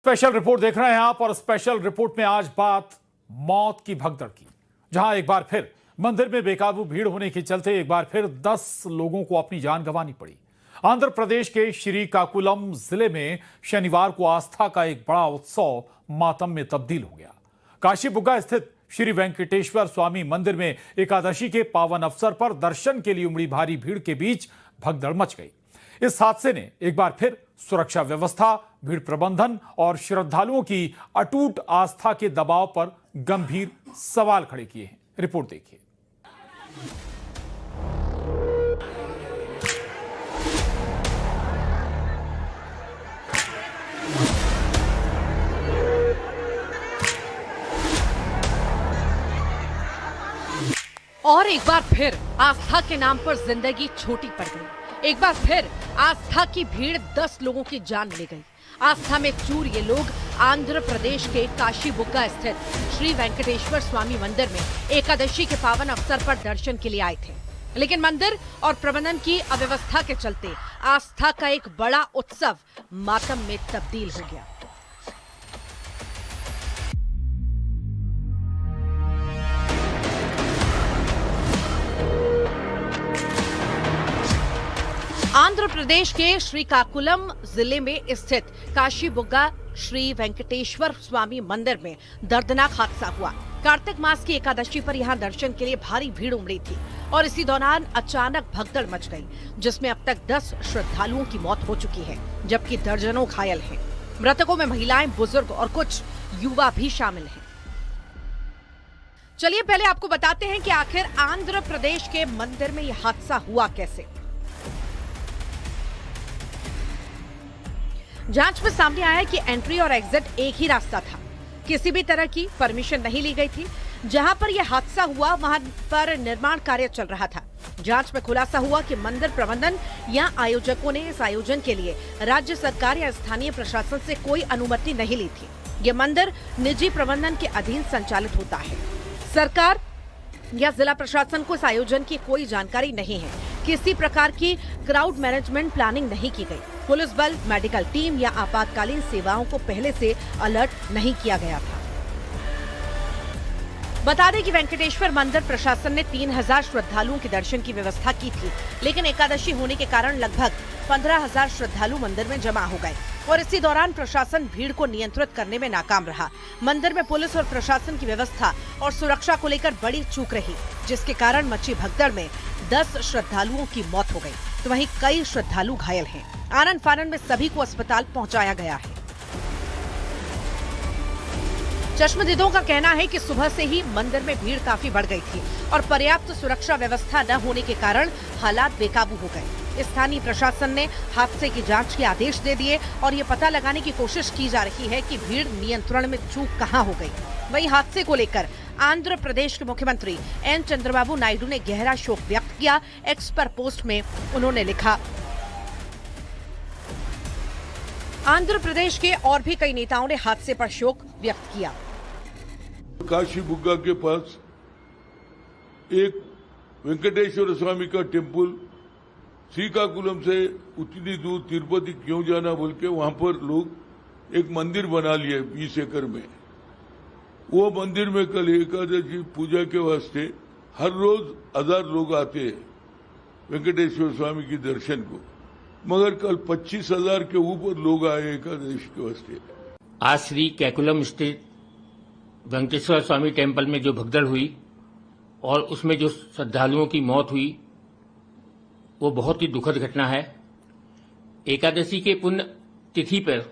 Special report देख रहे हैं आप और स्पेशल रिपोर्ट में आज बात मौत की भगदड़ की, जहां एक बार फिर मंदिर में बेकाबू भीड़ होने के चलते एक बार फिर 10 लोगों को अपनी जान गंवानी पड़ी। आंध्र प्रदेश के श्रीकाकुलम जिले में शनिवार को आस्था का एक बड़ा उत्सव मातम में तब्दील हो गया। काशीबुग्गा स्थित श्री वेंकटेश्वर स्वामी मंदिर में एकादशी के पावन अवसर पर दर्शन के लिए उमड़ी भारी भीड़ के बीच भगदड़ मच गई। इस हादसे ने एक बार फिर सुरक्षा व्यवस्था, भीड़ प्रबंधन और श्रद्धालुओं की अटूट आस्था के दबाव पर गंभीर सवाल खड़े किए हैं। रिपोर्ट देखिए। और एक बार फिर आस्था के नाम पर जिंदगी छोटी पड़ गई। एक बार फिर आस्था की भीड़ 10 लोगों की जान ले गई। आस्था में चूर ये लोग आंध्र प्रदेश के काशीबुग्गा स्थित श्री वेंकटेश्वर स्वामी मंदिर में एकादशी के पावन अवसर पर दर्शन के लिए आए थे, लेकिन मंदिर और प्रबंधन की अव्यवस्था के चलते आस्था का एक बड़ा उत्सव मातम में तब्दील हो गया। आंध्र प्रदेश के श्रीकाकुलम जिले में स्थित काशीबुग्गा श्री वेंकटेश्वर स्वामी मंदिर में दर्दनाक हादसा हुआ। कार्तिक मास की एकादशी पर यहां दर्शन के लिए भारी भीड़ उमड़ी थी और इसी दौरान अचानक भगदड़ मच गई, जिसमें अब तक 10 श्रद्धालुओं की मौत हो चुकी है, जबकि दर्जनों घायल हैं। मृतकों में महिलाएं, बुजुर्ग और कुछ युवा भी शामिल हैं। चलिए पहले आपको बताते हैं कि आखिर आंध्र प्रदेश के मंदिर में यह हादसा हुआ कैसे। जांच में सामने आया कि एंट्री और एग्जिट एक ही रास्ता था, किसी भी तरह की परमिशन नहीं ली गई थी। जहां पर यह हादसा हुआ वहां पर निर्माण कार्य चल रहा था। जांच में खुलासा हुआ कि मंदिर प्रबंधन या आयोजकों ने इस आयोजन के लिए राज्य सरकार या स्थानीय प्रशासन से कोई अनुमति नहीं ली थी। यह मंदिर निजी प्रबंधन के अधीन संचालित होता है। सरकार या जिला प्रशासन को इस आयोजन की कोई जानकारी नहीं है। किसी प्रकार की क्राउड मैनेजमेंट प्लानिंग नहीं की गई। पुलिस बल, मेडिकल टीम या आपातकालीन सेवाओं को पहले से अलर्ट नहीं किया गया था। बता दें कि वेंकटेश्वर मंदिर प्रशासन ने 3000 श्रद्धालुओं के दर्शन की व्यवस्था की थी, लेकिन एकादशी होने के कारण लगभग 15000 श्रद्धालु मंदिर में जमा हो गए और इसी दौरान प्रशासन भीड़ को नियंत्रित करने में नाकाम रहा। मंदिर में पुलिस और प्रशासन की व्यवस्था और सुरक्षा को लेकर बड़ी चूक रही, जिसके कारण मची भगदड़ में 10 श्रद्धालुओं की मौत हो गई, तो वहीं कई श्रद्धालु घायल हैं। आनन फानन में सभी को अस्पताल पहुंचाया गया है। चश्मदीदों का कहना है कि सुबह से ही मंदिर में भीड़ काफी बढ़ गई थी और पर्याप्त सुरक्षा व्यवस्था न होने के कारण हालात बेकाबू हो गए। स्थानीय प्रशासन ने हादसे की जांच के आदेश दे दिए और ये पता लगाने की कोशिश की जा रही है कि भीड़ नियंत्रण में चूक कहां हो गई। वहीं हादसे को लेकर आंध्र प्रदेश के मुख्यमंत्री एन चंद्रबाबू नायडू ने गहरा शोक व्यक्त किया। एक्स पर पोस्ट में उन्होंने लिखा, आंध्र प्रदेश के और भी कई नेताओं ने हादसे पर शोक व्यक्त किया। काशीबुग्गा के पास एक वेंकटेश्वर स्वामी का टेम्पल, श्रीकाकुलम से उतनी दूर तिरुपति क्यों जाना बोल के वहां पर लोग एक मंदिर बना लिए 20 एकड़ में। वो मंदिर में कल एकादशी पूजा के वास्ते हर रोज 1000 लोग आते हैं वेंकटेश्वर स्वामी की दर्शन को, मगर कल 25,000 के ऊपर लोग आए एकादशी के वास्ते। आज श्री कैकुलम स्थित वेंकटेश्वर स्वामी टेम्पल में जो भगदड़ हुई और उसमें जो श्रद्धालुओं की मौत हुई, वो बहुत ही दुखद घटना है। एकादशी के पुण्य तिथि पर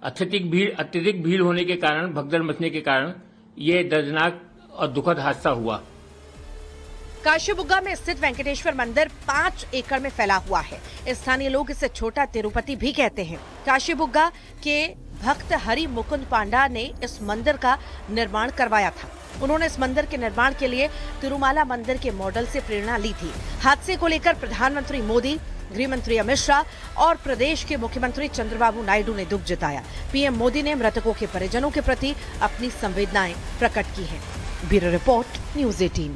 अत्यधिक भीड़ होने के कारण, भगदड़ मचने के कारण ये दर्दनाक और दुखद हादसा हुआ। काशीबुग्गा में स्थित वेंकटेश्वर मंदिर 5 एकड़ में फैला हुआ है। स्थानीय लोग इसे छोटा तिरुपति भी कहते हैं। काशीबुग्गा के भक्त हरि मुकुंद पांडा ने इस मंदिर का निर्माण करवाया था। उन्होंने इस मंदिर के निर्माण के लिए तिरुमाला मंदिर के मॉडल से प्रेरणा ली थी। हादसे को लेकर प्रधानमंत्री मोदी, गृह मंत्री अमित शाह और प्रदेश के मुख्यमंत्री चंद्रबाबू नायडू ने दुख जताया। पीएम मोदी ने मृतकों के परिजनों के प्रति अपनी संवेदनाएं प्रकट की हैं। Bureau report, news 18।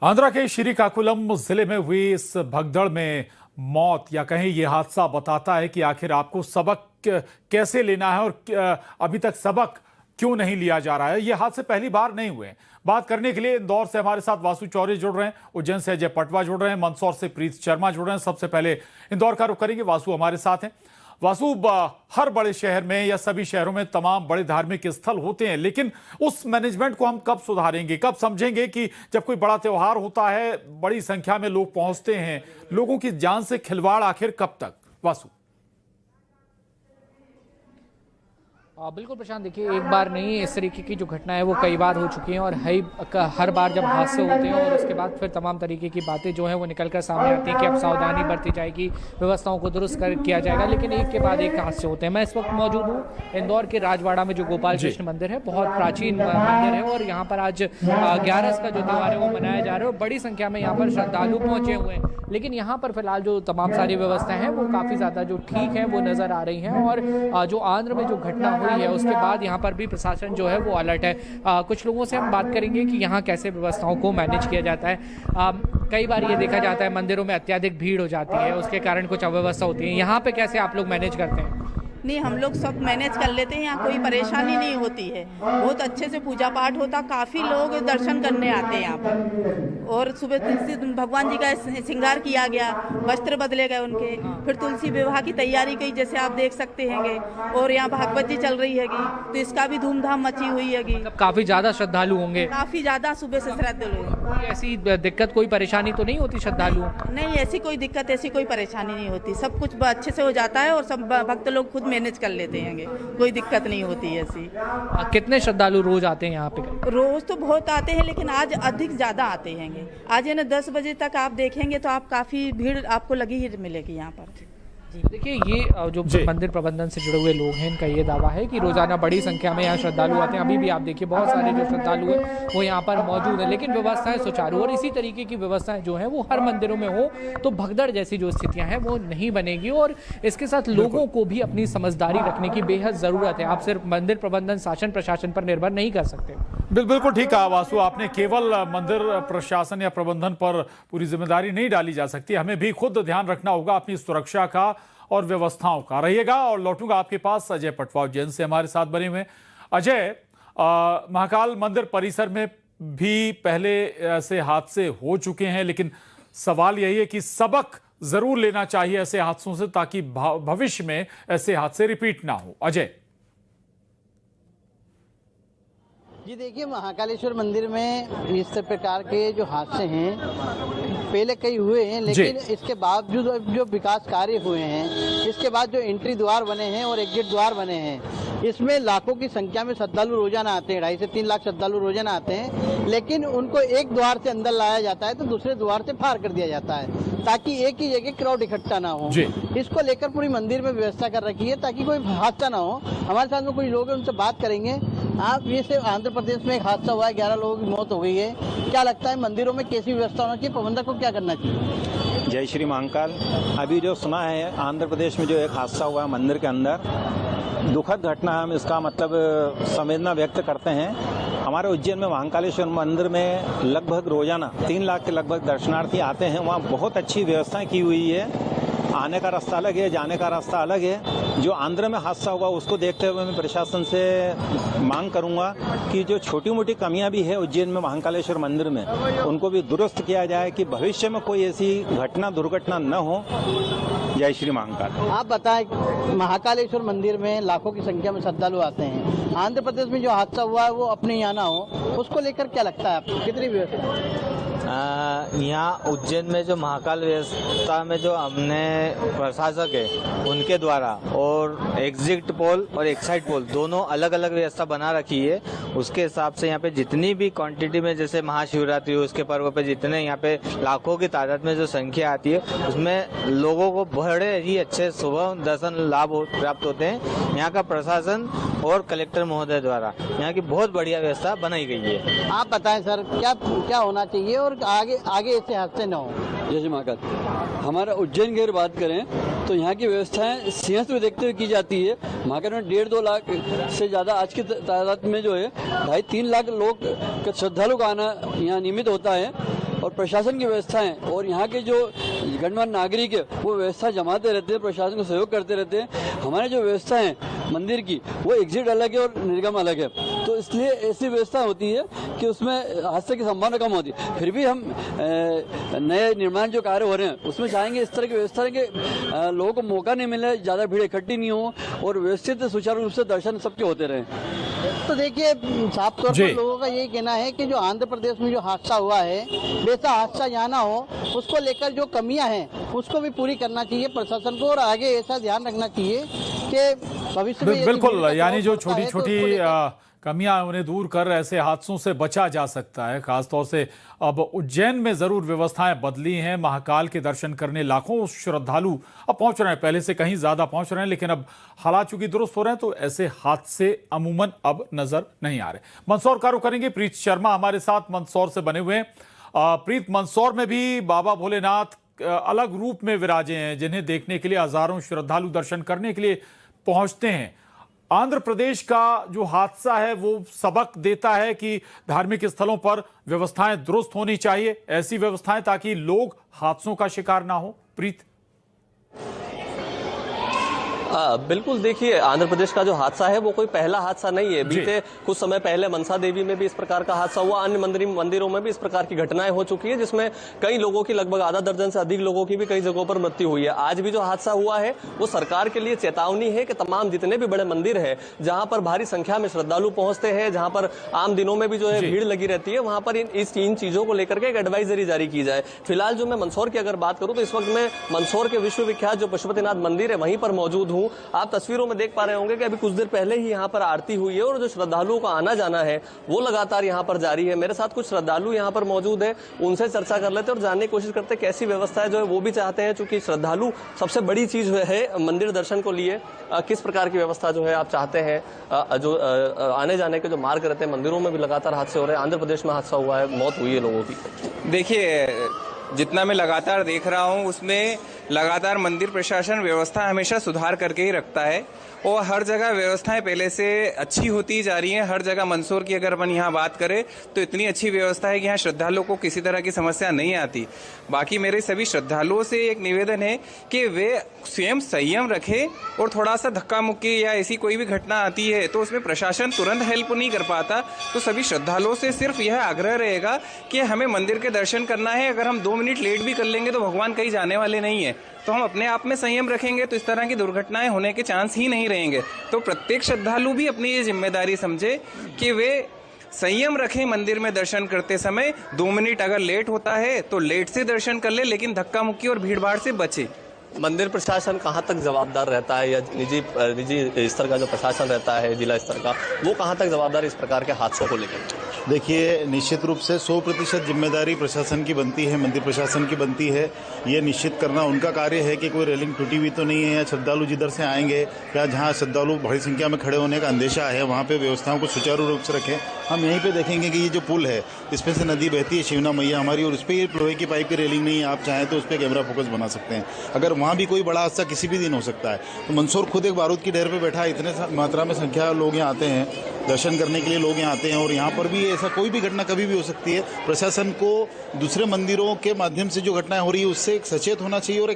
आंध्रा के श्रीकाकुलम जिले में हुई इस भगदड़ में मौत या कहें ये हादसा बताता है कि आखिर आपको सबक कैसे लेना है और अभी तक सबक क्यों नहीं लिया जा रहा है। ये हादसे पहली बार नहीं हुए। बात करने के लिए इंदौर से हमारे साथ वासु चौरे जुड़ रहे हैं, उज्जैन से अजय पटवा जुड़ रहे हैं, मंदसौर से प्रीत शर्मा जुड़ रहे हैं। सबसे पहले इंदौर का रुख करेंगे, वासु हमारे साथ हैं। वासु, हर बड़े शहर में या सभी शहरों में तमाम बड़े धार्मिक स्थल होते हैं, लेकिन उस मैनेजमेंट को हम कब सुधारेंगे, कब समझेंगे कि जब कोई बड़ा त्योहार होता है, बड़ी संख्या में लोग पहुंचते हैं, लोगों की जान से खिलवाड़ आखिर कब तक? वासु। बिल्कुल प्रशांत, देखिए एक बार नहीं, इस तरीके की जो घटना है वो कई बार हो चुकी हैं और हर बार जब हादसे होते हैं और उसके बाद फिर तमाम तरीके की बातें जो हैं वो निकल कर सामने आती हैं कि अब सावधानी बरती जाएगी, व्यवस्थाओं को दुरुस्त किया जाएगा, लेकिन एक के बाद एक हादसे होते हैं। मैं इस वक्त मौजूद हूँ इंदौर के राजवाड़ा में, जो गोपाल कृष्ण मंदिर है, बहुत प्राचीन मंदिर है और यहाँ पर आज 11 का जो त्यौहार है वो मनाया जा रहा है और बड़ी संख्या में यहाँ पर श्रद्धालु पहुंचे हुए हैं। लेकिन यहाँ पर फिलहाल जो तमाम सारी व्यवस्थाएं हैं वो काफ़ी ज़्यादा जो ठीक है वो नज़र आ रही हैं और जो आंध्र में जो घटना हुई है उसके बाद यहाँ पर भी प्रशासन जो है वो अलर्ट है। कुछ लोगों से हम बात करेंगे कि यहाँ कैसे व्यवस्थाओं को मैनेज किया जाता है। कई बार ये देखा जाता है मंदिरों में अत्यधिक भीड़ हो जाती है, उसके कारण कुछ अव्यवस्था होती है, यहाँ पे कैसे आप लोग मैनेज करते हैं? नहीं, हम लोग सब मैनेज कर लेते हैं, यहाँ कोई परेशानी नहीं होती है, बहुत अच्छे से पूजा पाठ होता, काफ़ी लोग दर्शन करने आते हैं यहाँ पर। और सुबह तुलसी भगवान जी का श्रृंगार किया गया, वस्त्र बदले गए उनके, फिर तुलसी विवाह की तैयारी की, जैसे आप देख सकते हैंगे, और यहाँ भागवत जी चल रही हैगी, तो इसका भी धूमधाम मची हुई हैगी। काफ़ी ज़्यादा श्रद्धालु होंगे? काफ़ी ज़्यादा सुबह से श्रद्धालु। ऐसी दिक्कत, कोई परेशानी तो नहीं होती श्रद्धालुओं? नहीं, ऐसी कोई दिक्कत, ऐसी कोई परेशानी नहीं होती, सब कुछ अच्छे से हो जाता है और सब भक्त लोग खुद मैनेज कर लेते हैं, कोई दिक्कत नहीं होती है ऐसी। कितने श्रद्धालु रोज आते हैं यहाँ पे? रोज तो बहुत आते हैं, लेकिन आज अधिक ज़्यादा आते हैं। आज है ना 10 बजे तक आप देखेंगे तो आप काफ़ी भीड़ आपको लगी ही मिलेगी यहाँ पर। देखिए, ये जो मंदिर प्रबंधन से जुड़े हुए लोग हैं, इनका ये दावा है कि रोजाना बड़ी संख्या में यहाँ श्रद्धालु आते हैं। अभी भी आप देखिए बहुत सारे जो श्रद्धालु हैं वो यहाँ पर मौजूद हैं, लेकिन व्यवस्थाएं सुचारू और इसी तरीके की व्यवस्थाएं जो हैं वो हर मंदिरों में हो तो भगदड़ जैसी जो स्थितियां हैं वो नहीं बनेगी। और इसके साथ लोगों को भी अपनी समझदारी रखने की बेहद जरूरत है। आप सिर्फ मंदिर प्रबंधन, शासन प्रशासन पर निर्भर नहीं कर सकते। बिल्कुल ठीक कहा वासु आपने, केवल मंदिर प्रशासन या प्रबंधन पर पूरी जिम्मेदारी नहीं डाली जा सकती, हमें भी खुद ध्यान रखना होगा अपनी सुरक्षा का और व्यवस्थाओं का। रहिएगा और लौटूंगा आपके पास। अजय पटवा उज्जैन से हमारे साथ बने हुए। अजय, महाकाल मंदिर परिसर में भी पहले ऐसे हादसे हो चुके हैं, लेकिन सवाल यही है कि सबक जरूर लेना चाहिए ऐसे हादसों से, ताकि भविष्य में ऐसे हादसे रिपीट ना हो। अजय जी, देखिए महाकालेश्वर मंदिर में इस प्रकार के जो हादसे हैं पहले कई हुए हैं, लेकिन इसके बावजूद जो विकास कार्य हुए हैं, इसके बाद जो एंट्री द्वार बने हैं और एग्जिट द्वार बने हैं, इसमें लाखों की संख्या में श्रद्धालु रोजाना आते हैं। 2.5 से 3 लाख श्रद्धालु रोजाना आते हैं, लेकिन उनको एक द्वार से अंदर लाया जाता है तो दूसरे द्वार से पार कर दिया जाता है, ताकि एक ही जगह क्राउड इकट्ठा ना हो। इसको लेकर पूरी मंदिर में व्यवस्था कर रखी है ताकि कोई हादसा ना हो। हमारे साथ में कुछ लोग हैं, उनसे बात करेंगे। आप ये से आंध्र प्रदेश में एक हादसा हुआ है, 11 लोगों की मौत हो गई है, क्या लगता है मंदिरों में कैसी व्यवस्था होना चाहिए, प्रबंधक को क्या करना चाहिए? जय श्री महाकाल। अभी जो सुना है आंध्र प्रदेश में जो एक हादसा हुआ है मंदिर के अंदर, दुखद घटना है, हम इसका मतलब संवेदना व्यक्त करते हैं। हमारे उज्जैन में महाकालेश्वर मंदिर में लगभग रोजाना 3 लाख के लगभग दर्शनार्थी आते हैं। वहाँ बहुत अच्छी व्यवस्थाएं की हुई है, आने का रास्ता अलग है, जाने का रास्ता अलग है। जो आंध्र में हादसा हुआ उसको देखते हुए मैं प्रशासन से मांग करूंगा कि जो छोटी मोटी कमियां भी है उज्जैन में महाकालेश्वर मंदिर में, उनको भी दुरुस्त किया जाए कि भविष्य में कोई ऐसी घटना दुर्घटना न हो। जय श्री महाकाल। आप बताएं, महाकालेश्वर मंदिर में लाखों की संख्या में श्रद्धालु आते हैं, आंध्र प्रदेश में जो हादसा हुआ है वो अपने यहाँ ना हो, उसको लेकर क्या लगता है आपको, कितनी व्यवस्था? यहाँ उज्जैन में जो महाकाल व्यवस्था में जो हमने प्रशासक है उनके द्वारा और एग्जिट पोल और एक्साइट पोल दोनों अलग अलग व्यवस्था बना रखी है। उसके हिसाब से यहाँ पे जितनी भी क्वांटिटी में, जैसे महाशिवरात्रि उसके पर्व पे जितने यहाँ पे लाखों की तादाद में जो संख्या आती है, उसमें लोगों को बड़े ही अच्छे सुबह दर्शन लाभ प्राप्त होते हैं। यहाँ का प्रशासन और कलेक्टर महोदय द्वारा यहाँ की बहुत बढ़िया व्यवस्था बनाई गई है। आप बताएं सर, क्या होना चाहिए और आगे ऐसे हादसे न हो? जैसे महाकाल हमारा उज्जैन की अगर बात करें तो यहाँ की व्यवस्थाएं सिंहस्थ को देखते हुए की जाती है। महाकाल में 1.5-2 लाख से ज़्यादा आज की तादाद में जो है 2.5-3 लाख लोग श्रद्धालु का आना यहाँ नियमित होता है। और प्रशासन की व्यवस्थाएं और यहाँ के जो गणमान्य नागरिक है वो व्यवस्था जमाते रहते हैं, प्रशासन को सहयोग करते रहते हैं। हमारे जो व्यवस्था है मंदिर की वो एग्जिट अलग है और निर्गम अलग है, तो इसलिए ऐसी व्यवस्था होती है कि उसमें हादसे की संभावना कम होती है। फिर भी हम नए निर्माण जो कार्य हो रहे हैं उसमें चाहेंगे इस तरह की व्यवस्था है कि लोगों को मौका नहीं मिले, ज़्यादा भीड़ इकट्ठी नहीं हो और व्यवस्थित सुचारू रूप से दर्शन सबके होते रहे। तो देखिए साफ तौर पर लोगों का यही कहना है कि जो आंध्र प्रदेश में जो हादसा हुआ है वैसा हादसा यहाँ ना हो, उसको लेकर जो कमियां हैं उसको भी पूरी करना चाहिए प्रशासन को और आगे ऐसा ध्यान रखना चाहिए कि भविष्य में बिल्कुल, यानी जो छोटी छोटी कमियां उन्हें दूर कर ऐसे हादसों से बचा जा सकता है। खासतौर से अब उज्जैन में जरूर व्यवस्थाएं बदली हैं। महाकाल के दर्शन करने लाखों श्रद्धालु अब पहुंच रहे हैं, पहले से कहीं ज्यादा पहुंच रहे हैं, लेकिन अब हालात चूंकि दुरुस्त हो रहे हैं तो ऐसे हादसे अमूमन अब नजर नहीं आ रहे। मंदसौर का रुख करेंगे, प्रीत शर्मा हमारे साथ मंदसौर से बने हुए हैं। प्रीत, मंदसौर में भी बाबा भोलेनाथ अलग रूप में विराजे हैं जिन्हें देखने के लिए हजारों श्रद्धालु दर्शन करने के लिए पहुंचते हैं। आंध्र प्रदेश का जो हादसा है वो सबक देता है कि धार्मिक स्थलों पर व्यवस्थाएं दुरुस्त होनी चाहिए, ऐसी व्यवस्थाएं ताकि लोग हादसों का शिकार ना हो। प्रीत, बिल्कुल, देखिए आंध्र प्रदेश का जो हादसा है वो कोई पहला हादसा नहीं है। बीते कुछ समय पहले मनसा देवी में भी इस प्रकार का हादसा हुआ, अन्य मंदिरों में भी इस प्रकार की घटनाएं हो चुकी है जिसमें कई लोगों की, लगभग आधा दर्जन से अधिक लोगों की भी कई जगहों पर मृत्यु हुई है। आज भी जो हादसा हुआ है वो सरकार के लिए चेतावनी है कि तमाम जितने भी बड़े मंदिर है जहां पर भारी संख्या में श्रद्धालु पहुंचते हैं, जहां पर आम दिनों में भी जो है भीड़ लगी रहती है, वहां पर इन चीजों को लेकर के एक एडवाइजरी जारी की जाए। फिलहाल जो मैं मंदसौर की अगर बात करूं तो इस वक्त मैं मंदसौर के विश्वविख्यात जो पशुपतिनाथ मंदिर है वहीं पर मौजूद हूं। आप तस्वीरों में देख पा रहे होंगे कि अभी कुछ देर पहले ही यहाँ पर आरती हुई है और जो श्रद्धालुओं का आना जाना है वो लगातार यहाँ पर जारी है। मेरे साथ कुछ श्रद्धालु यहाँ पर मौजूद है, उनसे चर्चा कर लेते हैं और जानने की कोशिश करते हैं कैसी व्यवस्था है जो है वो भी चाहते हैं, चूंकि श्रद्धालु सबसे बड़ी चीज है मंदिर दर्शन को लिए किस प्रकार की व्यवस्था जो है आप चाहते हैं। जो आने जाने के जो मार्ग रहते हैं, मंदिरों में भी लगातार हादसे हो रहे हैं, आंध्र प्रदेश में हादसा हुआ है, मौत हुई है लोगों की। देखिए, जितना मैं लगातार देख रहा हूँ उसमें लगातार मंदिर प्रशासन व्यवस्था हमेशा सुधार करके ही रखता है और हर जगह व्यवस्थाएं पहले से अच्छी होती जा रही हैं। हर जगह मंदसौर की अगर अपन यहाँ बात करें तो इतनी अच्छी व्यवस्था है कि यहाँ श्रद्धालुओं को किसी तरह की समस्या नहीं आती। बाकी मेरे सभी श्रद्धालुओं से एक निवेदन है कि वे स्वयं संयम रखें और थोड़ा सा धक्का मुक्की या ऐसी कोई भी घटना आती है तो उसमें प्रशासन तुरंत हेल्प नहीं कर पाता, तो सभी श्रद्धालुओं से सिर्फ यह आग्रह रहेगा कि हमें मंदिर के दर्शन करना है। अगर हम 2 मिनट लेट भी कर लेंगे तो भगवान कहीं जाने वाले नहीं है, तो हम अपने आप में संयम रखेंगे तो इस तरह की दुर्घटनाएं होने के चांस ही नहीं रहेंगे। तो प्रत्येक श्रद्धालु भी अपनी ये जिम्मेदारी समझे कि वे संयम रखें मंदिर में दर्शन करते समय। 2 मिनट अगर लेट होता है तो लेट से दर्शन कर ले, लेकिन धक्का मुक्की और भीड़ भाड़ से बचे। मंदिर प्रशासन कहाँ तक जवाबदार रहता है या निजी स्तर का जो प्रशासन रहता है जिला स्तर का, वो कहाँ तक जवाबदार इस प्रकार के हादसों को लेकर? देखिए, निश्चित रूप से 100% जिम्मेदारी प्रशासन की बनती है, मंदिर प्रशासन की बनती है। ये निश्चित करना उनका कार्य है कि कोई रेलिंग टूटी हुई तो नहीं है या श्रद्धालु जिधर से आएंगे या जहाँ श्रद्धालु बड़ी संख्या में खड़े होने का अंदेशा है वहाँ पे व्यवस्थाओं को सुचारू रूप से रखें। हम यहीं पे देखेंगे कि ये जो पुल है इसमें से नदी बहती है शिवना मैया हमारी, और उस पर ये लोहे की पाइप की रेलिंग नहीं है। आप चाहें तो उस पर कैमरा फोकस बना सकते हैं। अगर वहाँ भी कोई बड़ा हादसा किसी भी दिन हो सकता है तो मंदसौर खुद एक बारूद की ढेर पर बैठा है, इतने मात्रा में संख्या लोग यहाँ आते हैं, दर्शन करने के लिए लोग यहाँ आते हैं और यहाँ पर भी ऐसा कोई भी घटना कभी भी हो सकती है। प्रशासन को दूसरे मंदिरों के माध्यम से जो घटनाएं हो रही है उससे एक सचेत होना चाहिए और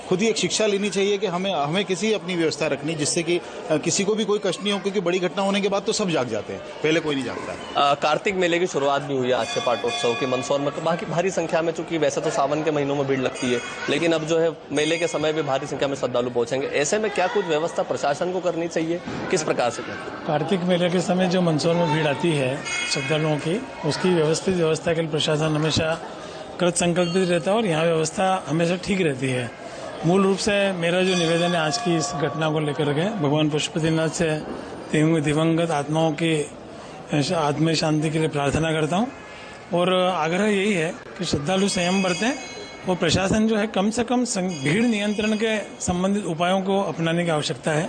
खुद ही एक शिक्षा लेनी चाहिए कि हमें किसी अपनी व्यवस्था रखनी जिससे कि किसी को भी कोई कष्ट नहीं हो, क्योंकि बड़ी घटना होने के बाद तो सब जाग जाते हैं, पहले कोई नहीं जागता। कार्तिक मेले की शुरुआत भी हुई है आज से पाटोत्सव की मंदसौर में, तो बाकी भारी संख्या में, चूंकि वैसे तो सावन के महीनों में भीड़ लगती है लेकिन अब जो है मेले के समय भी भारी संख्या में श्रद्धालु पहुंचेंगे। ऐसे में क्या कुछ व्यवस्था प्रशासन को करनी चाहिए, किस प्रकार से? कार्तिक मेले के समय जो मंदसौर में भीड़ आती है श्रद्धालुओं की, उसकी व्यवस्थित व्यवस्था के लिए प्रशासन हमेशा कृत संकल्पित रहता है और यहाँ व्यवस्था हमेशा ठीक रहती है। मूल रूप से मेरा जो निवेदन है आज की इस घटना को लेकर के, भगवान पशुपतिनाथ से दिवंगत आत्माओं की आत्म शांति के लिए प्रार्थना करता हूँ और आग्रह यही है कि श्रद्धालु संयम बरतें और प्रशासन जो है कम से कम भीड़ नियंत्रण के संबंधित उपायों को अपनाने की आवश्यकता है,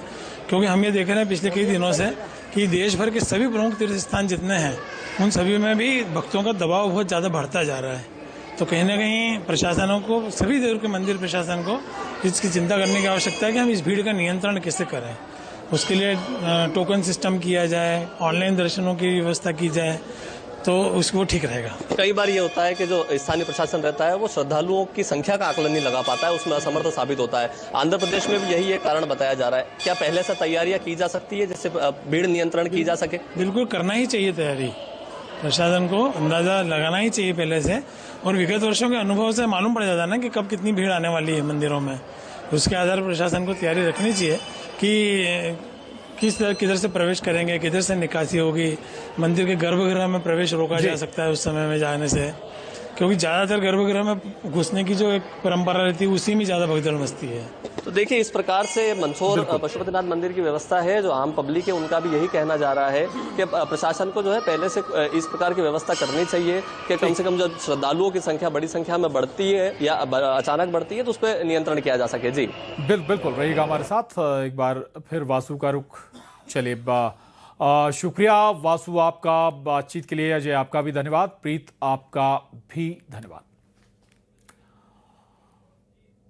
क्योंकि हम ये देख रहे हैं पिछले कई दिनों से कि देश भर के सभी प्रमुख तीर्थ स्थान जितने हैं उन सभी में भी भक्तों का दबाव बहुत ज़्यादा बढ़ता जा रहा है। तो कहीं ना कहीं प्रशासनों को, सभी देव के मंदिर प्रशासन को इसकी चिंता करने की आवश्यकता है कि हम इस भीड़ का नियंत्रण कैसे करें। उसके लिए टोकन सिस्टम किया जाए, ऑनलाइन दर्शनों की व्यवस्था की जाए, तो उसको ठीक रहेगा। कई बार ये होता है कि जो स्थानीय प्रशासन रहता है वो श्रद्धालुओं की संख्या का आकलन नहीं लगा पाता है, उसमें असमर्थ साबित होता है। आंध्र प्रदेश में भी यही एक कारण बताया जा रहा है। क्या पहले से तैयारियां की जा सकती है जिससे भीड़ नियंत्रण की जा सके? बिल्कुल करना ही चाहिए तैयारी, प्रशासन को अंदाजा लगाना ही चाहिए पहले से, और विगत वर्षों के अनुभव से मालूम पड़ जाता है ना कि कब कितनी भीड़ आने वाली है मंदिरों में। उसके आधार पर प्रशासन को तैयारी रखनी चाहिए कि किधर से प्रवेश करेंगे, किधर से निकासी होगी, मंदिर के गर्भगृह में प्रवेश रोका जा सकता है उस समय में जाने से, क्योंकि ज़्यादातर गर्भगृह में घुसने की जो एक परंपरा रहती है उसी में ज़्यादा भगदड़ मचती है। तो देखिए, इस प्रकार से मंदसौर पशुपतिनाथ मंदिर की व्यवस्था है। जो आम पब्लिक है उनका भी यही कहना जा रहा है कि प्रशासन को जो है पहले से इस प्रकार की व्यवस्था करनी चाहिए कि कम से कम जो श्रद्धालुओं की संख्या बड़ी संख्या में बढ़ती है या अचानक बढ़ती है तो उस पर नियंत्रण किया जा सके। जी बिल्कुल रहिएगा हमारे साथ। एक बार फिर वासु का रुख। चलिए, शुक्रिया वासु आपका बातचीत के लिए। अजय आपका भी धन्यवाद। प्रीत आपका भी धन्यवाद।